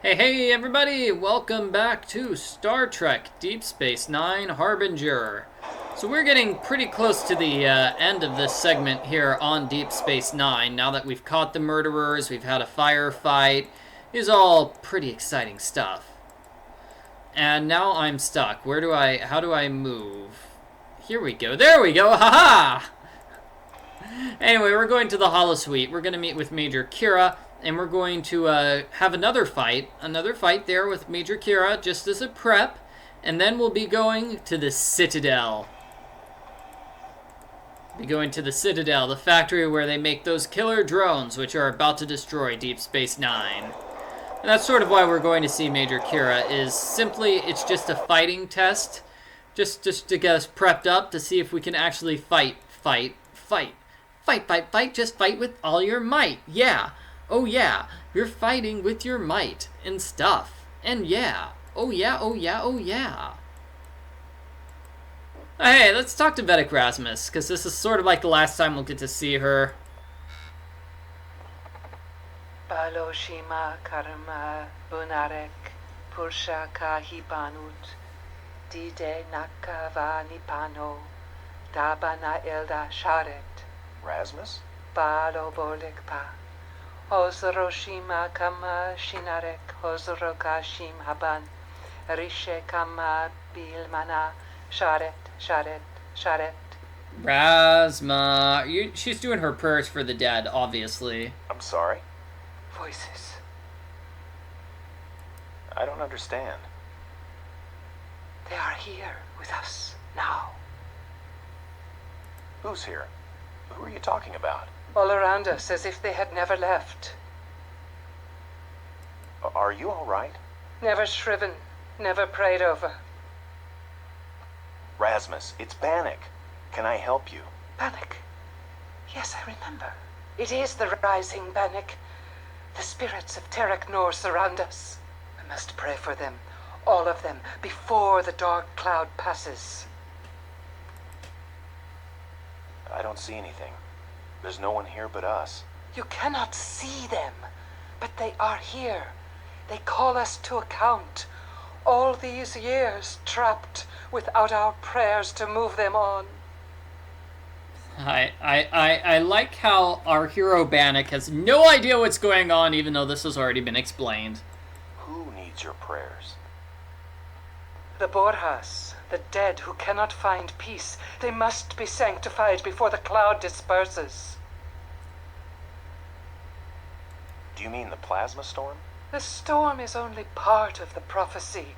Hey everybody! Welcome back to Star Trek Deep Space Nine Harbinger. So we're getting pretty close to the end of this segment here on Deep Space Nine. Now that we've caught the murderers, we've had a firefight. It's all pretty exciting stuff. And now I'm stuck. How do I move? Here we go. There we go! Haha! Anyway, we're going to the holosuite. We're going to meet with Major Kira, and we're going to have another fight there with Major Kira, just as a prep, and then we'll be going to the Citadel. The factory where they make those killer drones, which are about to destroy Deep Space Nine. And that's sort of why we're going to see Major Kira, is simply, it's just a fighting test, just to get us prepped up to see if we can actually fight. Just fight with all your might. Yeah. Oh yeah. You're fighting with your might and stuff. And yeah. Oh yeah. Hey, let's talk to Vedek Rasmus, because this is sort of like the last time we'll get to see her. Baloshima karma bunarek pursha kahipanut dide nakava nipano dabana elda sharet. Rasmus? Balo bolikpa. Hozroshima kama shinarek hozrokashim haban. Rishe kama bilmana sharet. Rasma. She's doing her prayers for the dead, obviously. I'm sorry? Voices. I don't understand. They are here with us now. Who's here? Who are you talking about? All around us, as if they had never left. Are you all right? Never shriven, never prayed over. Rasmus, it's Bannik. Can I help you? Bannik. Yes, I remember. It is the rising Bannik. The spirits of Terek Nor surround us. I must pray for them, all of them, before the dark cloud passes. I don't see anything. There's no one here but us. You cannot see them, but they are here. They call us to account. All these years trapped without our prayers to move them on. I like how our hero Bannik has no idea what's going on, even though this has already been explained. Who needs your prayers? The Borjas, the dead who cannot find peace. They must be sanctified before the cloud disperses. Do you mean the plasma storm? The storm is only part of the prophecy.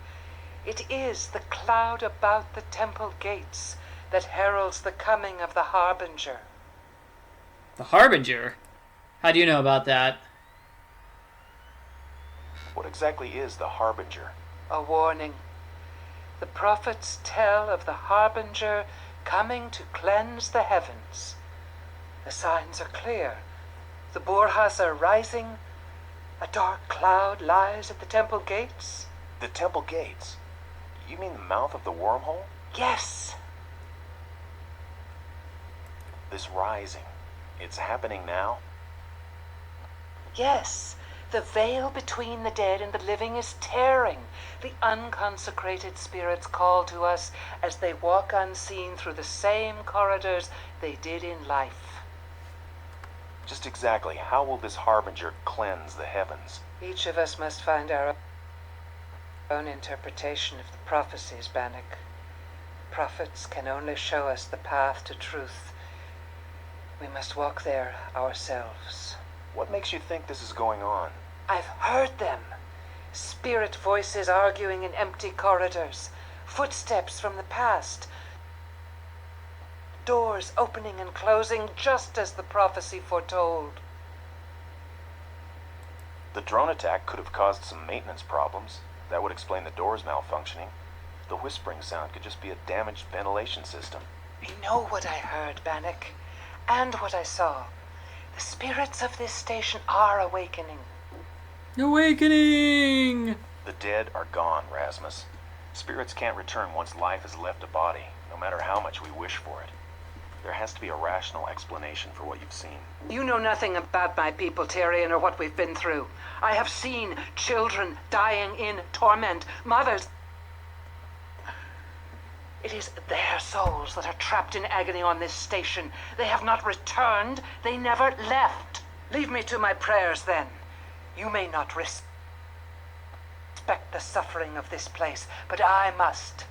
It is the cloud about the temple gates that heralds the coming of the Harbinger. The Harbinger? How do you know about that? What exactly is the Harbinger? A warning. The prophets tell of the Harbinger coming to cleanse the heavens. The signs are clear. The Borjas are rising. A dark cloud lies at the temple gates. The temple gates? You mean the mouth of the wormhole? Yes. This rising, it's happening now? Yes. The veil between the dead and the living is tearing. The unconsecrated spirits call to us as they walk unseen through the same corridors they did in life. Just exactly how will this Harbinger cleanse the heavens? Each of us must find our own interpretation of the prophecies, Bannik. Prophets can only show us the path to truth. We must walk there ourselves. What makes you think this is going on? I've heard them. Spirit voices arguing in empty corridors. Footsteps from the past. Doors opening and closing just as the prophecy foretold. The drone attack could have caused some maintenance problems. That would explain the doors malfunctioning. The whispering sound could just be a damaged ventilation system. You know what I heard, Bannik, and what I saw. The spirits of this station are awakening. Awakening! The dead are gone, Rasmus. Spirits can't return once life has left a body, no matter how much we wish for it. There has to be a rational explanation for what you've seen. You know nothing about my people, Tyrion, or what we've been through. I have seen children dying in torment, mothers. It is their souls that are trapped in agony on this station. They have not returned. They never left. Leave me to my prayers, then. You may not respect the suffering of this place, but I must.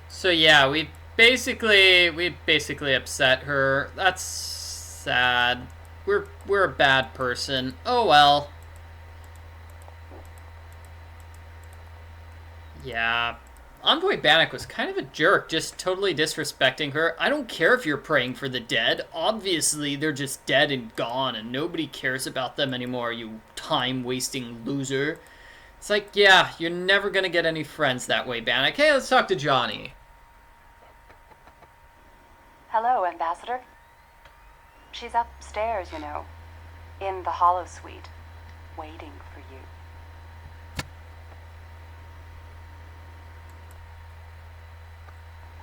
So yeah, we basically upset her. That's sad. We're a bad person. Oh well. Yeah. Envoy Bannik was kind of a jerk, just totally disrespecting her. I don't care if you're praying for the dead. Obviously, they're just dead and gone, and nobody cares about them anymore, you time-wasting loser. It's like, yeah, you're never gonna get any friends that way, Bannik. Hey, let's talk to Jani. Hello, Ambassador. She's upstairs, you know, in the holosuite, waiting for you.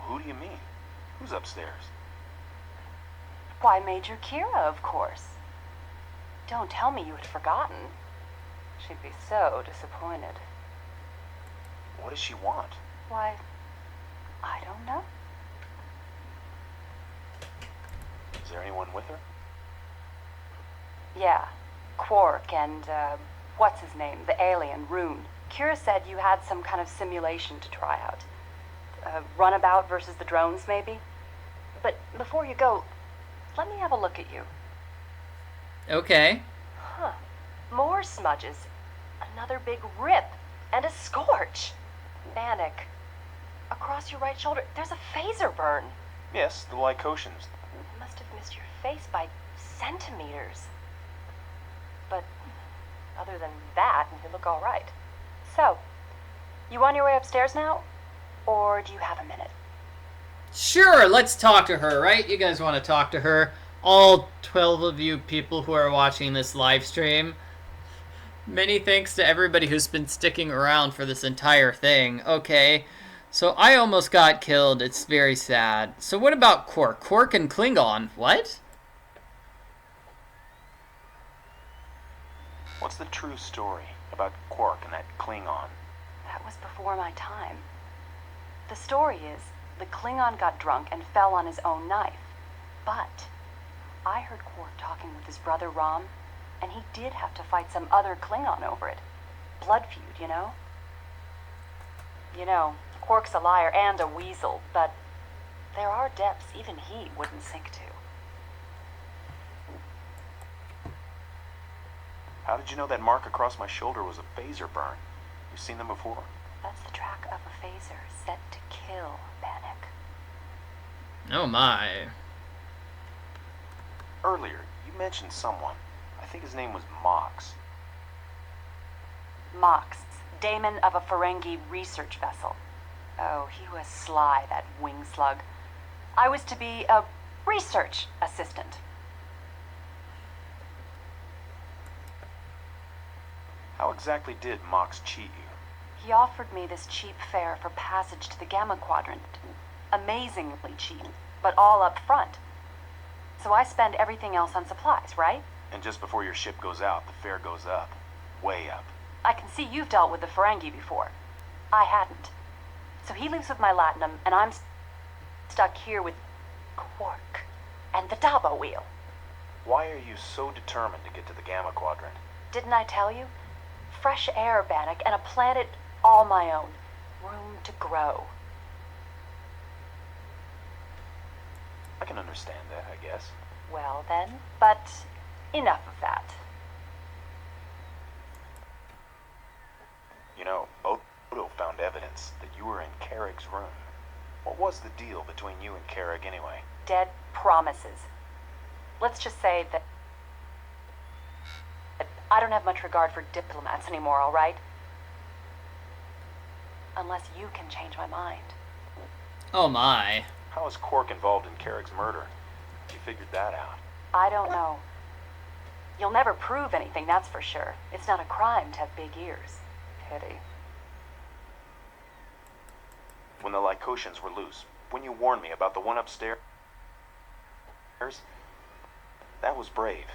Who do you mean? Who's upstairs? Why, Major Kira, of course. Don't tell me you had forgotten. She'd be so disappointed. What does she want? Why, I don't know. Is there anyone with her? Yeah, Quark and, what's his name, the alien, Rhoon. Kira said you had some kind of simulation to try out. Runabout versus the drones, maybe? But before you go, let me have a look at you. Okay. Huh. More smudges. Another big rip. And a scorch. Bannik. Across your right shoulder, there's a phaser burn. Yes, the Lycotians. You must have missed your face by centimeters. But other than that, you look all right. So, you on your way upstairs now? Or do you have a minute? Sure, let's talk to her, right? You guys want to talk to her? All 12 of you people who are watching this live stream. Many thanks to everybody who's been sticking around for this entire thing. Okay, so I almost got killed. It's very sad. So what about Quark? Quark and Klingon. What? What's the true story about Quark and that Klingon? That was before my time. The story is, the Klingon got drunk and fell on his own knife. But I heard Quark talking with his brother Rom, and he did have to fight some other Klingon over it. Blood feud, you know? You know, Quark's a liar and a weasel, but there are depths even he wouldn't sink to. How did you know that mark across my shoulder was a phaser burn? You've seen them before? That's the track of a phaser set to kill, Bannik. Oh my. Earlier, you mentioned someone. I think his name was Mox. Mox, daemon of a Ferengi research vessel. Oh, he was sly, that wing slug. I was to be a research assistant. How exactly did Mox cheat you? He offered me this cheap fare for passage to the Gamma Quadrant. Amazingly cheap, but all up front. So I spend everything else on supplies, right? And just before your ship goes out, the fare goes up. Way up. I can see you've dealt with the Ferengi before. I hadn't. So he leaves with my Latinum, and I'm stuck here with Quark and the Dabo wheel. Why are you so determined to get to the Gamma Quadrant? Didn't I tell you? Fresh air, Bannik, and a planet all my own. Room to grow. I can understand that, I guess. Well then, but enough of that. You know, Odo found evidence that you were in Carrick's room. What was the deal between you and Carrick anyway? Dead promises. Let's just say that I don't have much regard for diplomats anymore, all right? Unless you can change my mind. Oh my. How is Quark involved in Carrick's murder? You figured that out. I don't know. You'll never prove anything, that's for sure. It's not a crime to have big ears. Pity. When the Lycotians were loose, when you warned me about the one upstairs, that was brave.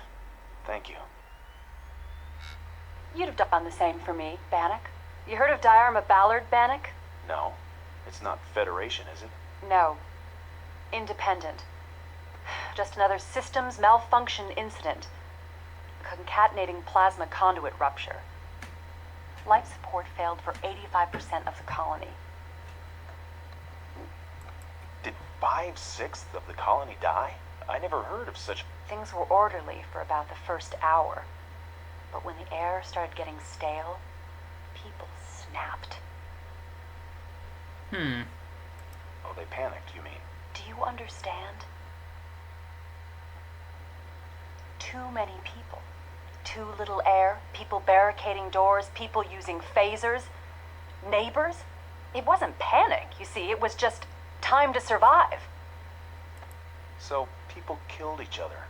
Thank you. You'd have done the same for me, Bannik. You heard of Diarma Ballard, Bannik? No, it's not Federation, is it? No. Independent. Just another systems malfunction incident. Concatenating plasma conduit rupture. Life support failed for 85% of the colony. Did 5/6 of the colony die? I never heard of such... Things were orderly for about the first hour. But when the air started getting stale, people snapped. Oh, they panicked, you mean? Do you understand? Too many people. Too little air, people barricading doors, people using phasers. Neighbors? It wasn't panic, you see, it was just time to survive. So people killed each other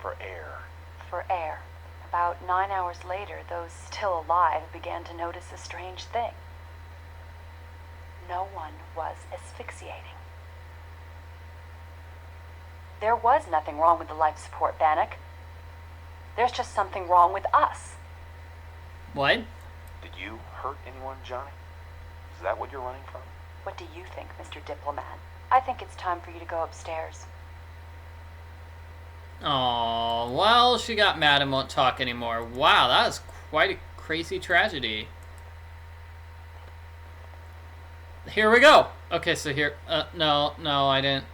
for air. For air. About 9 hours later, those still alive began to notice a strange thing. No one was asphyxiating. There was nothing wrong with the life support, Bannik. There's just something wrong with us. What? Did you hurt anyone, Johnny? Is that what you're running from? What do you think, Mr. Diplomat? I think it's time for you to go upstairs. Oh, well, she got mad and won't talk anymore. Wow, that was quite a crazy tragedy. Here we go. Okay, so here, no, I didn't.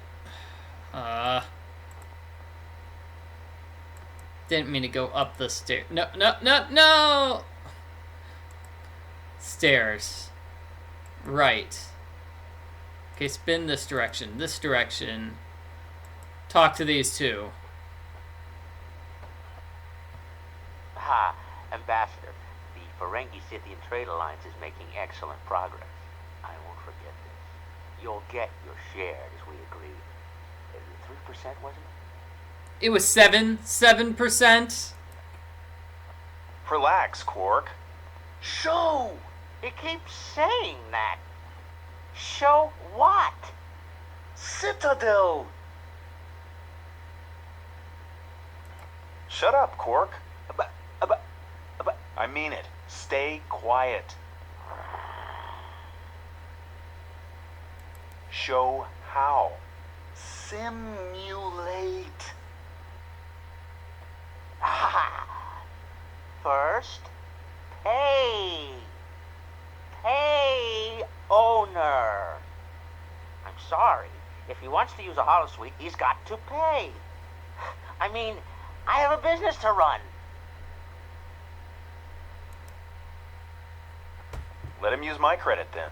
Didn't mean to go up the stairs. No! Stairs. Right. Okay, spin this direction. Talk to these two. Ha, Ambassador, the Ferengi Scythian Trade Alliance is making excellent progress. I won't forget this. You'll get your share, as we agreed. 3%, wasn't it? It was 7%. Relax, Quark. Show! It keeps saying that. Show what? Citadel! Shut up, Quark. I mean it. Stay quiet. Show how. Simulate. First, pay. Pay owner. I'm sorry. If he wants to use a holosuite, he's got to pay. I mean, I have a business to run. Let him use my credit then.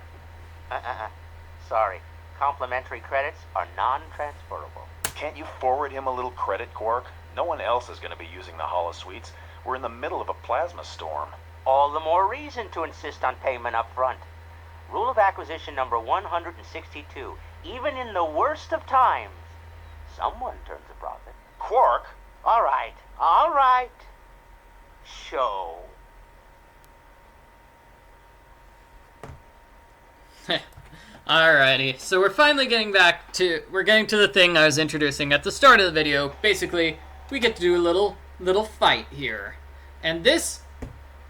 Sorry. Complimentary credits are non-transferable. Can't you forward him a little credit, Quark? No one else is going to be using the holosuites. We're in the middle of a plasma storm. All the more reason to insist on payment up front. Rule of acquisition number 162. Even in the worst of times, someone turns a profit. Quark? All right. Show. Alrighty, so we're finally getting to the thing I was introducing at the start of the video. Basically, we get to do a little fight here. And this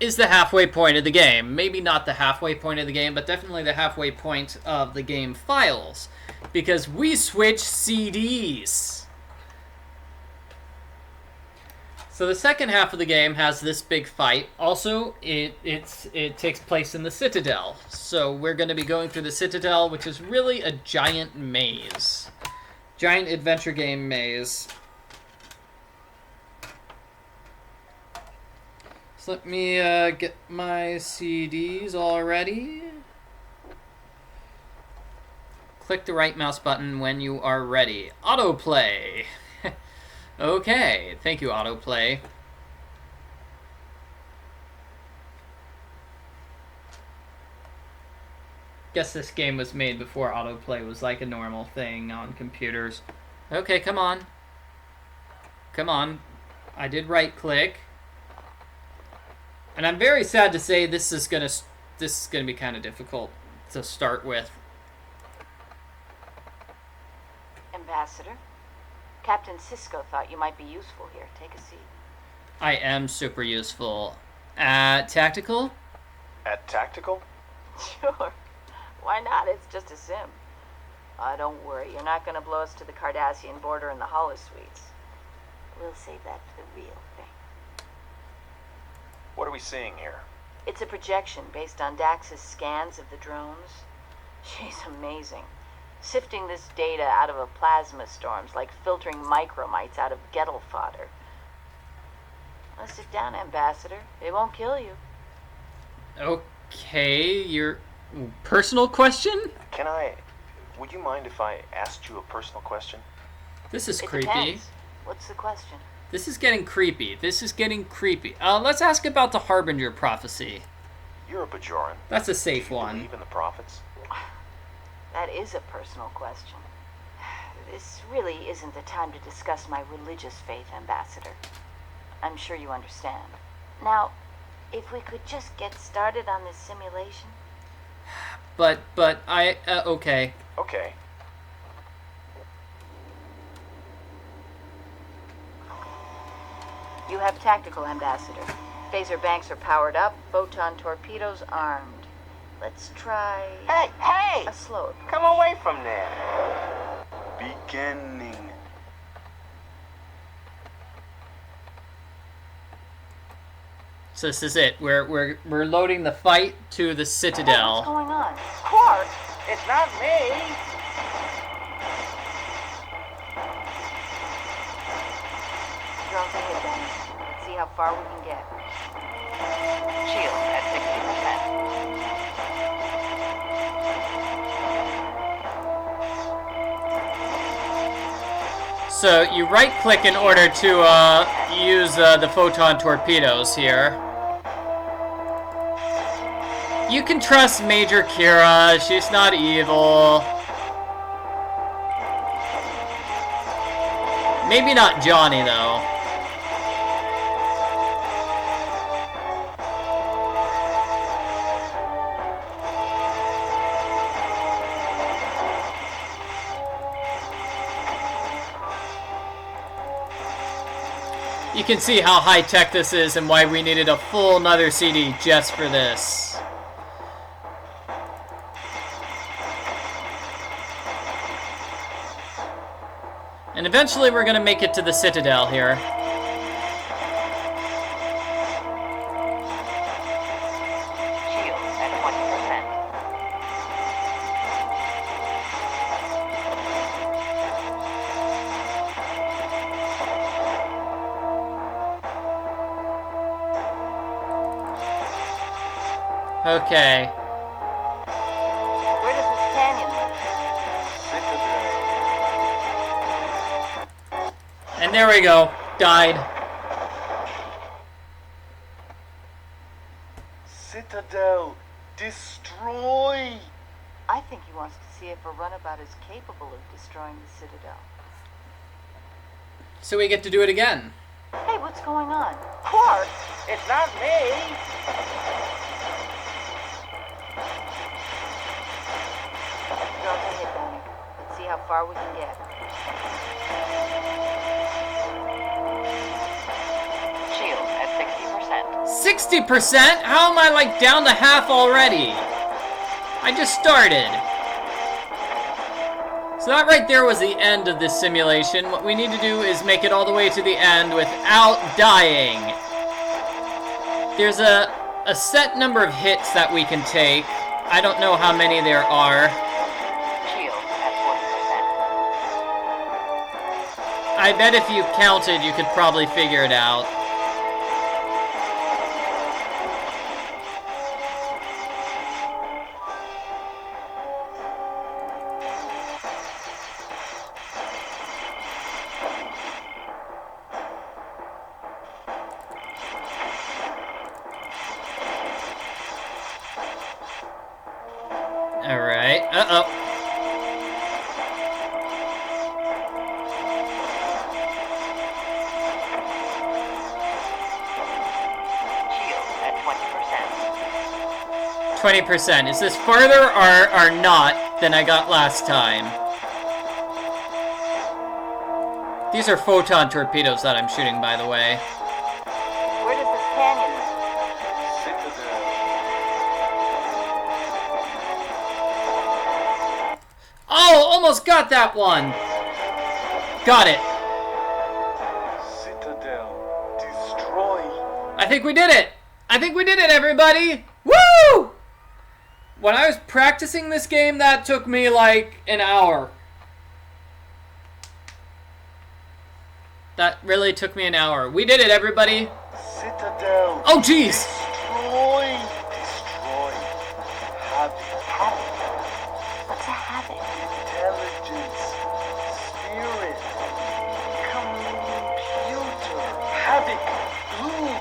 is the halfway point of the game. Maybe not the halfway point of the game, but definitely the halfway point of the game files. Because we switch CDs. So the second half of the game has this big fight. Also, it takes place in the Citadel. So we're going to be going through the Citadel, which is really a giant maze. Giant adventure game maze. So let me get my CDs all ready. Click the right mouse button when you are ready. Autoplay. Okay, thank you, autoplay. Guess this game was made before autoplay was like a normal thing on computers. Okay, come on. Come on. I did right click. And I'm very sad to say this is gonna be kind of difficult to start with. Ambassador. Captain Cisco thought you might be useful here. Take a seat. I am super useful. Tactical? At tactical? Sure. Why not? It's just a sim. Don't worry. You're not going to blow us to the Cardassian border in the holosuites. We'll save that for the real thing. What are we seeing here? It's a projection based on Dax's scans of the drones. She's amazing. Sifting this data out of a plasma storm's like filtering micromites out of Gettle fodder. Now sit down, Ambassador. It won't kill you. Okay, your personal question? Would you mind if I asked you a personal question? This is It creepy. depends. What's the question? This is getting creepy. Let's ask about the Harbinger prophecy. You're a Bajoran. That's a safe Do you one. believe in the prophets? That is a personal question. This really isn't the time to discuss my religious faith, Ambassador. I'm sure you understand. Now, if we could just get started on this simulation. But okay. Okay. You have tactical, Ambassador. Phaser banks are powered up, photon torpedoes armed. Let's try Hey! a slower. Come away from there. Beginning. So this is it. We're loading the fight to the Hey, what's Citadel. going on? Quark, it's not me. Drones ahead, Bannik. Let's see how far we can get. Shield at 60%. So you right-click in order to use the photon torpedoes here. You can trust Major Kira. She's not evil. Maybe not Johnny, though. You can see how high-tech this is and why we needed a full another CD just for this. And eventually we're going to make it to the Citadel here. Shield at 20%. Okay. Where does this canyon lead? And there we go. Died. Citadel, destroy! I think he wants to see if a runabout is capable of destroying the Citadel. So we get to do it again. Hey, what's going on? Quark, it's not me. Drones ahead, Bannik. Let's see how far we can get. Shield at 60%. 60%? How am I like down to half already? I just started. So that right there was the end of this simulation. What we need to do is make it all the way to the end without dying. There's a set number of hits that we can take. I don't know how many there are. Shield at 40%. I bet if you counted, you could probably figure it out. Alright. Uh-oh. Shield at 20%. 20%. Is this farther or not than I got last time? These are photon torpedoes that I'm shooting, by the way. Where does this canyon lead? Citadel. Oh, almost got that one. Got it. Citadel. Destroy. I think we did it. I think we did it, everybody. Woo! When I was practicing this game, that took me like an hour. That really took me an hour. We did it, everybody. Citadel. Oh, jeez. Destroy. Destroy. Havoc. What's a havoc? Intelligence. Spirit. Computer. Havoc. Blue.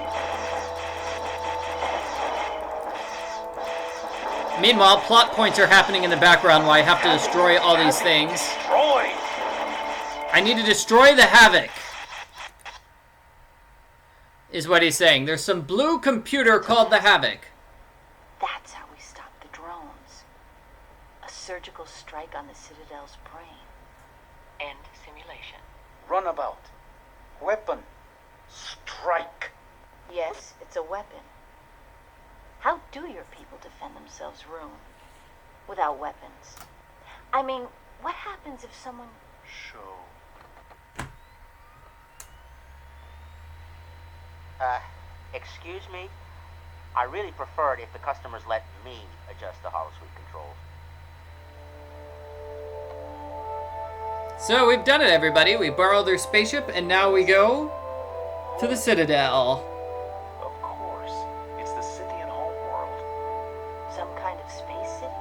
Meanwhile, plot points are happening in the background while I have to destroy all these things. Destroy. I need to destroy the Havoc, is what he's saying. There's some blue computer called the Havoc. That's how we stop the drones. A surgical strike on the Citadel's brain. End simulation. Runabout. Weapon. Strike. Yes, it's a weapon. How do your people defend themselves, Rhoon? Without weapons. I mean, what happens if someone... Show. Excuse me? I really prefer it if the customers let me adjust the holosuite controls. So we've done it, everybody. We borrowed their spaceship, and now we go to the Citadel. Of course. It's the Scythian homeworld. Some kind of space city?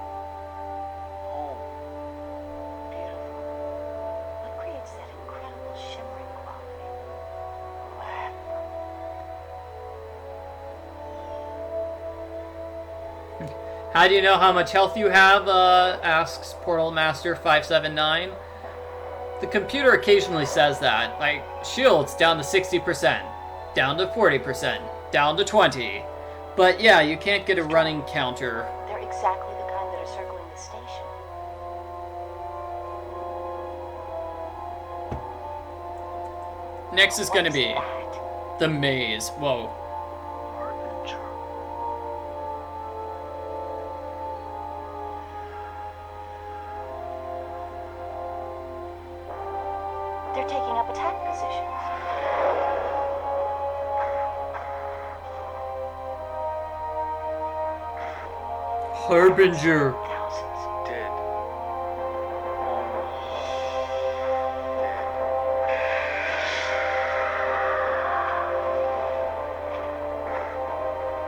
Home. Beautiful. What creates that incredible shimmering quality? Land. How do you know how much health you have? Asks Portal Master 579. The computer occasionally says that. Like, shields down to 60%, down to 40%, down to 20%. But yeah, you can't get a running counter. They're exactly the kind that are circling the station. Next is going to What's be that? the maze. Whoa. Harbinger. They're taking up attack positions. Harbinger. Thousands. Dead.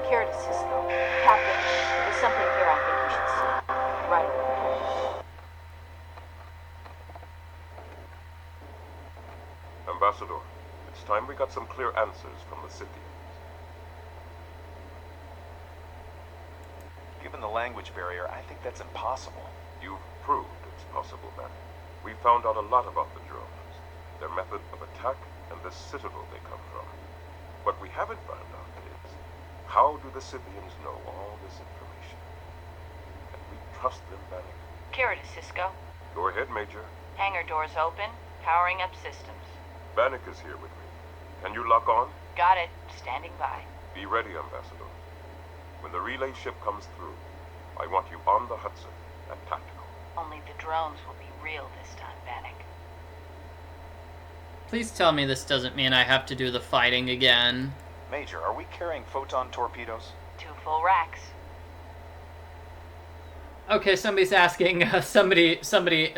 Here to Cisco. Captain, there's something here I think you should see. Right away. Ambassador, it's time we got some clear answers from the Scythians. Given the language barrier, I think that's impossible. You've proved it's possible, Bannik. We found out a lot about the drones, their method of attack, and the citadel they come from. What we haven't found out is, how do the Scythians know all this information? Can we trust them, Bannik? Kira to Cisco. Go ahead, Major. Hangar doors open. Powering up systems. Bannik is here with me. Can you lock on? Got it. Standing by. Be ready, Ambassador. When the relay ship comes through, I want you on the Hudson at tactical. Only the drones will be real this time, Bannik. Please tell me this doesn't mean I have to do the fighting again. Major, are we carrying photon torpedoes? 2 full racks. Okay, somebody's asking. Somebody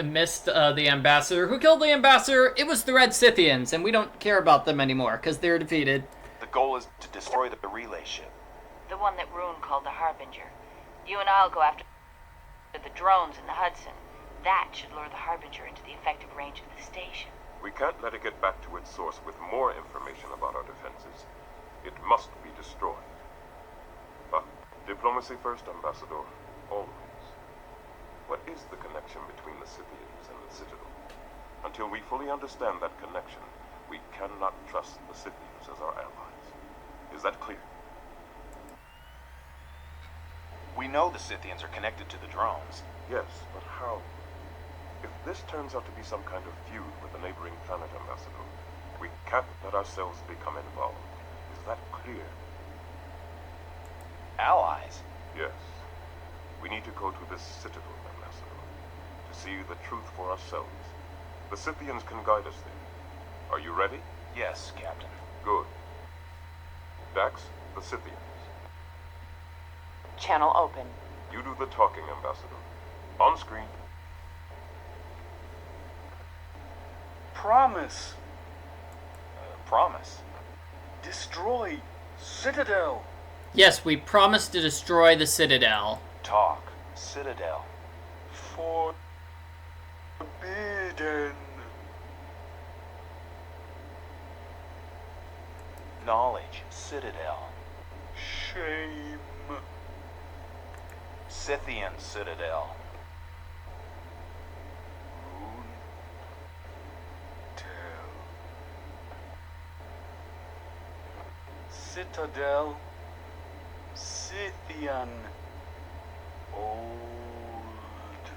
missed the ambassador. Who killed the ambassador? It was the Red Scythians, and we don't care about them anymore because they're defeated. The goal is to destroy the relay ship. The one that Rhoon called the Harbinger. You and I'll go after the drones in the Hudson. That should lure the Harbinger into the effective range of the station. We can't let it get back to its source with more information about our defenses. It must be destroyed. But diplomacy first, Ambassador. Always. What is the connection between the Scythians and the Citadel? Until we fully understand that connection, we cannot trust the Scythians as our allies. Is that clear? We know the Scythians are connected to the drones. Yes, but how? If this turns out to be some kind of feud with a neighboring planet, Ambassador, we can't let ourselves become involved. Is that clear? Allies? Yes. We need to go to this Citadel, Ambassador, to see the truth for ourselves. The Scythians can guide us there. Are you ready? Yes, Captain. Good. Dax, the Scythians. Channel open. You do the talking, Ambassador. On screen. Promise. Promise. Destroy Citadel. Yes, we promised to destroy the Citadel. Talk. Citadel. Forbidden. Knowledge. Citadel. Shame. Scythian Citadel. Rhoon. Citadel. Scythian. Old.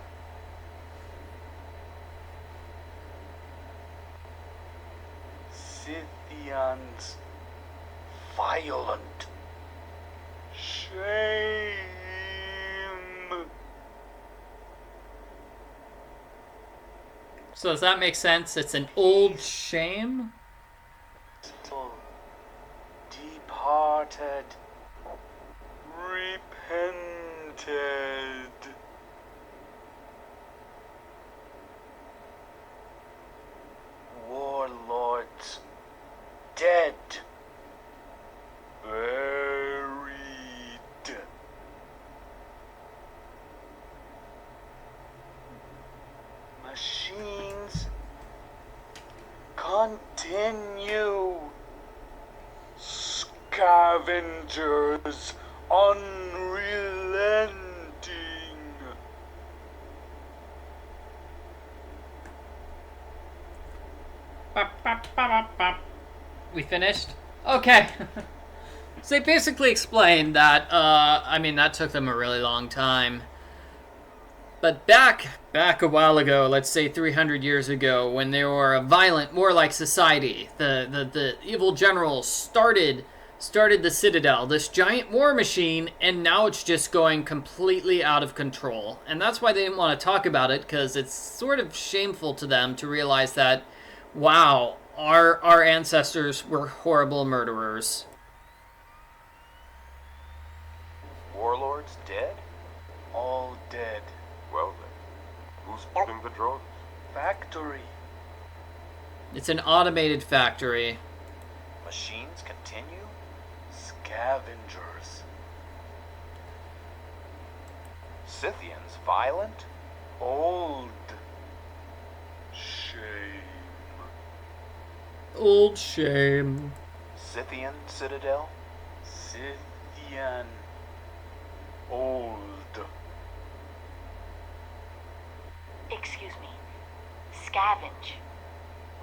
Scythians. Violent. Shame. So does that make sense? It's an old shame? Departed. Repented. Warlords. Dead. Buried. Machines continue. Scavengers unrelenting. We finished? Okay. So they basically explained that, I mean, that took them a really long time. But back a while ago, let's say 300 years ago, when they were a violent, warlike society, the evil generals started the Citadel, this giant war machine, and now it's just going completely out of control. And that's why they didn't want to talk about it, because it's sort of shameful to them to realize that, wow, our ancestors were horrible murderers. Warlords dead? All dead. Well then, who's building the drones? Factory. It's an automated factory. Machines continue? Scavengers. Scythians violent? Old. Shame. Old shame. Scythian Citadel? Scythian. Old. Excuse me. Scavenge.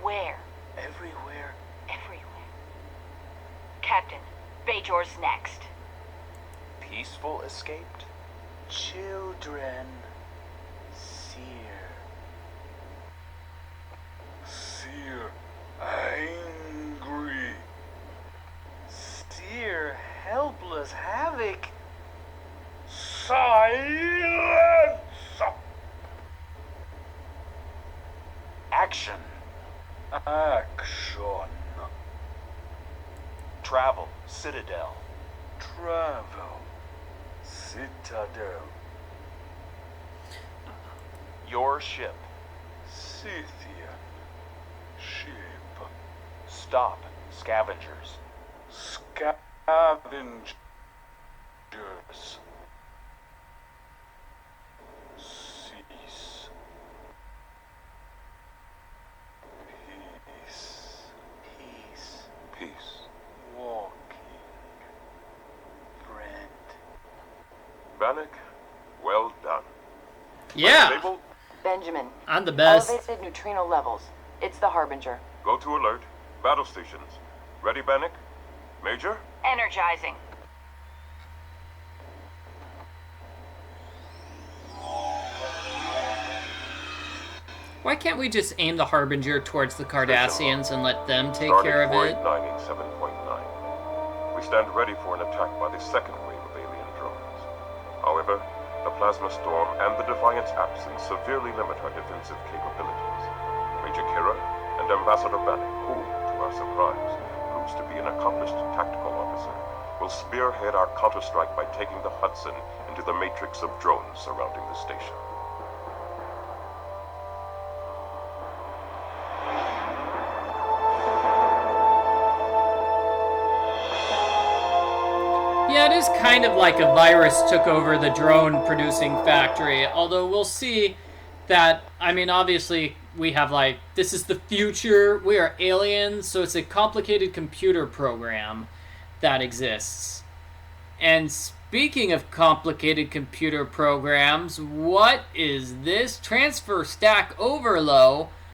Where? Everywhere. Everywhere. Captain, Bajor's next. Peaceful escaped? Children. Seer. Seer. Angry. Seer. Helpless. Havoc. Silence! Action. Action. Travel. Citadel. Travel. Citadel. Your ship. Scythian. Ship. Stop. Scavengers. Scavengers. Cease. Peace. Peace. Peace. Walking. Friend. Bannik, well done. Yeah, Label, Benjamin. I'm the best. Elevated neutrino levels. It's the Harbinger. go to alert. Battle stations. Ready, Bannik? Major? Energizing. Why can't we just aim the Harbinger towards the Cardassians and let them take Starting care of flight it? 987.9. We stand ready for an attack by the second wave of alien drones. However, the plasma storm and the Defiant's absence severely limit our defensive capabilities. Major Kira and Ambassador Bannik, who, to our surprise, proves to be an accomplished tactical officer, will spearhead our counterstrike by taking the Hudson into the matrix of drones surrounding the station. Yeah, it is kind of like a virus took over the drone producing factory, although we'll see that, I mean, obviously we have like, this is the future, we are aliens, so it's a complicated computer program that exists. And speaking of complicated computer programs, what is this? Transfer stack overload.